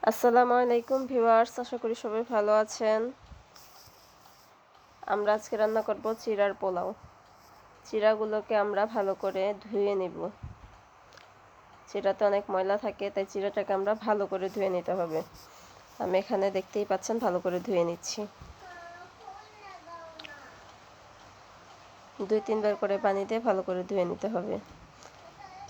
আসসালামু আলাইকুম ভিউয়ার্স, আশা করি সবাই ভালো আছেন। আমরা আজকে রান্না করব চিড়ার পোলাও। চিড়াগুলোকে আমরা ভালো করে ধুয়ে নেব। চিড়াতে অনেক ময়লা থাকে, তাই চিড়াটাকে আমরা ভালো করে ধুয়ে নিতে হবে। আমি এখানে দেখতেই পাচ্ছেন ভালো করে ধুয়ে নিচ্ছি। 2-3 বার করে পানি দিয়ে ভালো করে ধুয়ে নিতে হবে।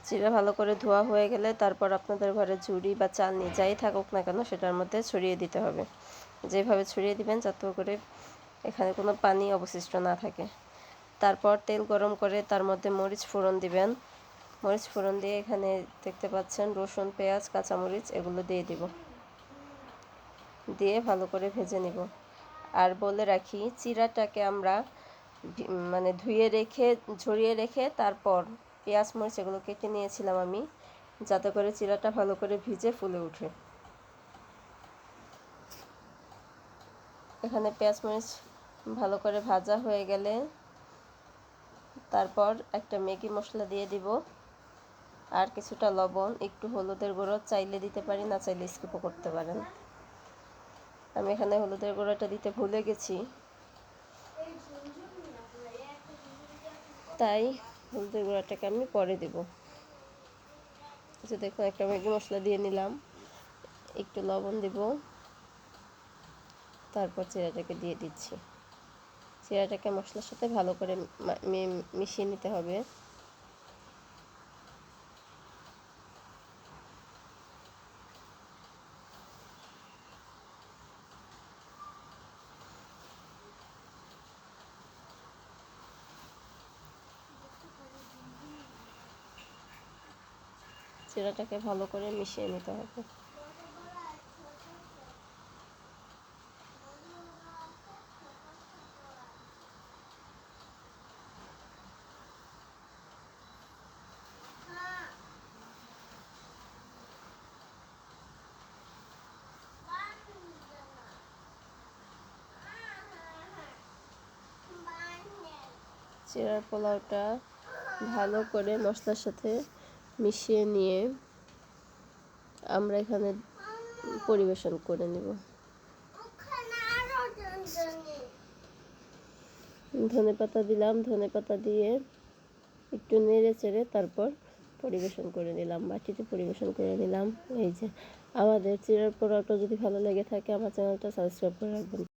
চিড়া ভালো করে ধোয়া হয়ে গেলে তারপর আপনাদের ঘরে ঝুড়ি বা চালনি যাই থাকুক না কেন সেটার মধ্যে ছড়িয়ে দিতে হবে। যেভাবে ছড়িয়ে দিবেন যাতে করে এখানে কোনো পানি অবশিষ্ট না থাকে। তারপর তেল গরম করে তার মধ্যে মরিচ ফোড়ন দিবেন। মরিচ ফোড়ন দিয়ে এখানে দেখতে পাচ্ছেন রসুন, পেঁয়াজ, কাঁচামরিচ এগুলো দিয়ে দিব। দিয়ে ভালো করে ভেজে নিব। আর বলে রাখি, চিড়াটাকে আমরা ধুয়ে রেখে ঝরিয়ে রেখে তারপর পেঁয়াজ মরিচ এগুলো কেটে নিয়েছিলাম আমি, যাতে করে চিড়াটা ভালো করে ভিজে ফুলে ওঠে। এখানে পেঁয়াজ মরিচ ভালো করে ভাজা হয়ে গেলে তারপর একটা ম্যাগি মশলা দিয়ে দিব, আর কিছুটা লবণ, একটু হলুদের গুঁড়ো চাইলে দিতে পারি, না চাইলে স্কিপও করতে পারেন। আমি এখানে হলুদের গুঁড়োটা দিতে ভুলে গেছি, তাই হলুদের গুঁড়োটাকে আমি পরে দেব। দেখুন, একটা ম্যাগি মশলা দিয়ে নিলাম, একটু লবণ দেব, তারপর চিড়াটাকে দিয়ে দিচ্ছি। চিড়াটাকে মশলার সাথে ভালো করে মিশিয়ে নিতে হবে। চিড়াটাকে ভালো করে মিশিয়ে নিতে হবে। চিড়ার পোলাওটা ভালো করে মশলার সাথে মিশিয়ে নিয়ে আমরা এখানে পরিবেশন করে নেব। ধনেপাতা দিলাম, ধনেপাতা দিয়ে একটু নেড়ে চেড়ে তারপর পরিবেশন করে নিলাম, বাটিতে পরিবেশন করে নিলাম। এই যে আমাদের চিড়ার পোলাওটা যদি ভালো লেগে থাকে আমার চ্যানেলটা সাবস্ক্রাইব করে রাখবেন।